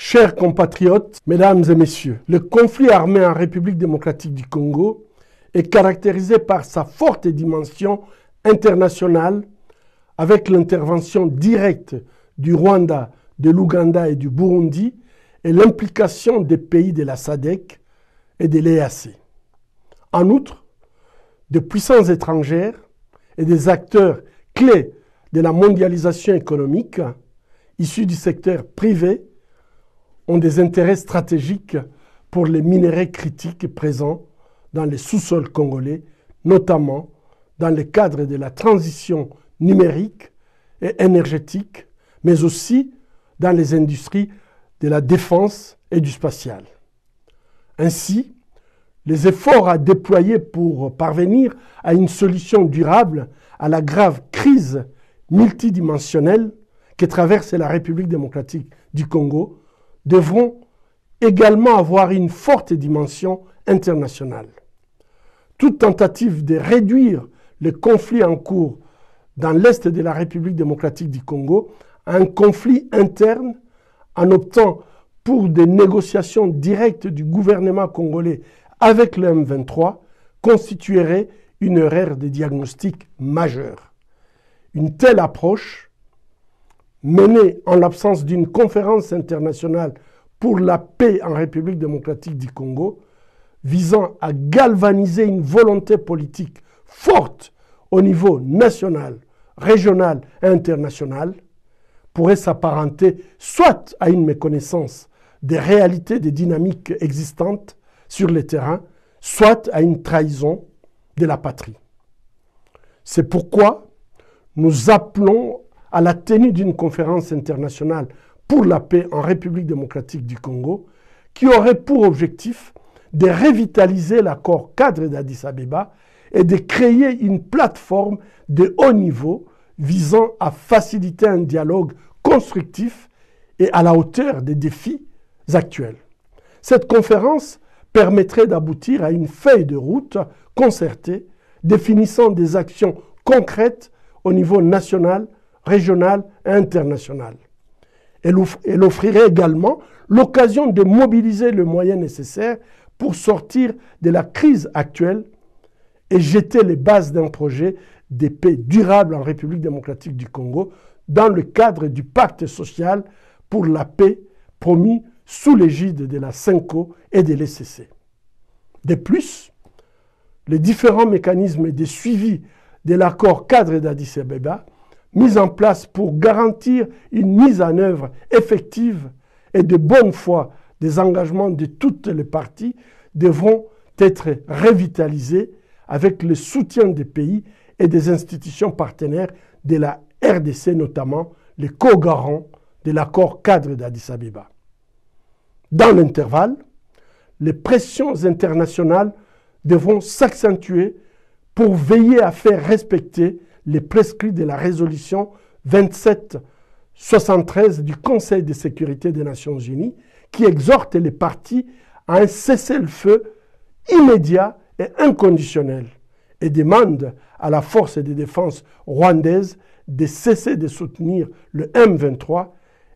Chers compatriotes, mesdames et messieurs, le conflit armé en République démocratique du Congo est caractérisé par sa forte dimension internationale avec l'intervention directe du Rwanda, de l'Ouganda et du Burundi et l'implication des pays de la SADC et de l'EAC. En outre, de puissances étrangères et des acteurs clés de la mondialisation économique issus du secteur privé ont des intérêts stratégiques pour les minerais critiques présents dans les sous-sols congolais, notamment dans le cadre de la transition numérique et énergétique, mais aussi dans les industries de la défense et du spatial. Ainsi, les efforts à déployer pour parvenir à une solution durable à la grave crise multidimensionnelle que traverse la République démocratique du Congo devront également avoir une forte dimension internationale. Toute tentative de réduire le conflit en cours dans l'est de la République démocratique du Congo à un conflit interne en optant pour des négociations directes du gouvernement congolais avec le M23 constituerait une erreur de diagnostic majeure. Une telle approche, menée en l'absence d'une conférence internationale pour la paix en République démocratique du Congo, visant à galvaniser une volonté politique forte au niveau national, régional et international, pourrait s'apparenter soit à une méconnaissance des réalités des dynamiques existantes sur le terrain, soit à une trahison de la patrie. C'est pourquoi nous appelons à la tenue d'une conférence internationale pour la paix en République démocratique du Congo, qui aurait pour objectif de revitaliser l'accord cadre d'Addis Abeba et de créer une plateforme de haut niveau visant à faciliter un dialogue constructif et à la hauteur des défis actuels. Cette conférence permettrait d'aboutir à une feuille de route concertée définissant des actions concrètes au niveau national, régional et international. Elle offrirait également l'occasion de mobiliser le moyen nécessaire pour sortir de la crise actuelle et jeter les bases d'un projet de paix durable en République démocratique du Congo dans le cadre du pacte social pour la paix promis sous l'égide de la CENCO et de l'ECC. De plus, les différents mécanismes de suivi de l'accord cadre d'Addis Abeba mis en place pour garantir une mise en œuvre effective et de bonne foi des engagements de toutes les parties devront être revitalisés avec le soutien des pays et des institutions partenaires de la RDC, notamment les co-garants de l'accord cadre d'Addis Abeba. Dans l'intervalle, les pressions internationales devront s'accentuer pour veiller à faire respecter les prescrits de la résolution 2773 du Conseil de sécurité des Nations Unies qui exhorte les parties à un cessez-le-feu immédiat et inconditionnel et demande à la force de défense rwandaise de cesser de soutenir le M23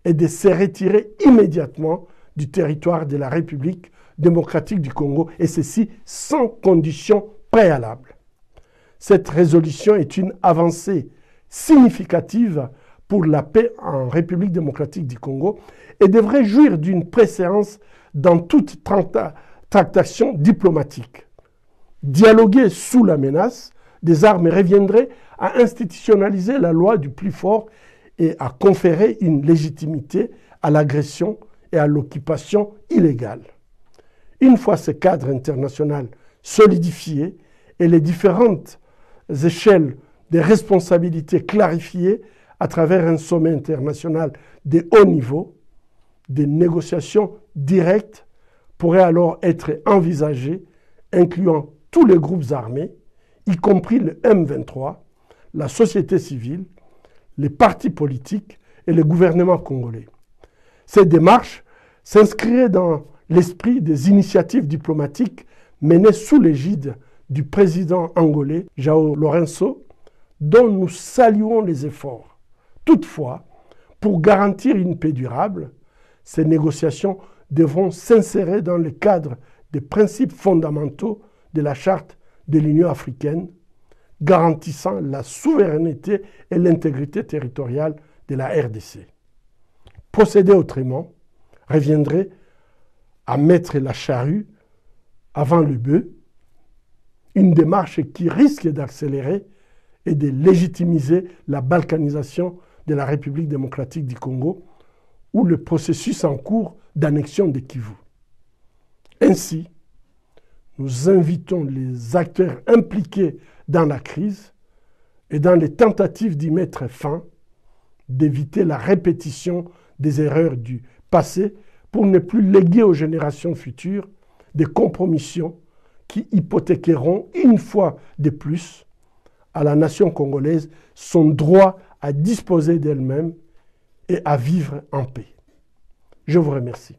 et de se retirer immédiatement du territoire de la République démocratique du Congo, et ceci sans condition préalable. Cette résolution est une avancée significative pour la paix en République démocratique du Congo et devrait jouir d'une préséance dans toute tractation diplomatique. Dialoguer sous la menace des armes reviendrait à institutionnaliser la loi du plus fort et à conférer une légitimité à l'agression et à l'occupation illégale. Une fois ce cadre international solidifié et les différentes échelles de responsabilités clarifiées à travers un sommet international de haut niveau, des négociations directes pourraient alors être envisagées, incluant tous les groupes armés, y compris le M23, la société civile, les partis politiques et le gouvernement congolais. Cette démarche s'inscrirait dans l'esprit des initiatives diplomatiques menées sous l'égide du président angolais João Lourenço, dont nous saluons les efforts. Toutefois, pour garantir une paix durable, Ces négociations devront s'insérer dans le cadre des principes fondamentaux de la Charte de l'Union africaine, garantissant la souveraineté et l'intégrité territoriale de la RDC. Procéder autrement reviendrait à mettre la charrue avant le bœuf, une démarche qui risque d'accélérer et de légitimiser la balkanisation de la République démocratique du Congo ou le processus en cours d'annexion des Kivu. Ainsi, nous invitons les acteurs impliqués dans la crise et dans les tentatives d'y mettre fin, d'éviter la répétition des erreurs du passé pour ne plus léguer aux générations futures des compromissions qui hypothéqueront une fois de plus à la nation congolaise son droit à disposer d'elle-même et à vivre en paix. Je vous remercie.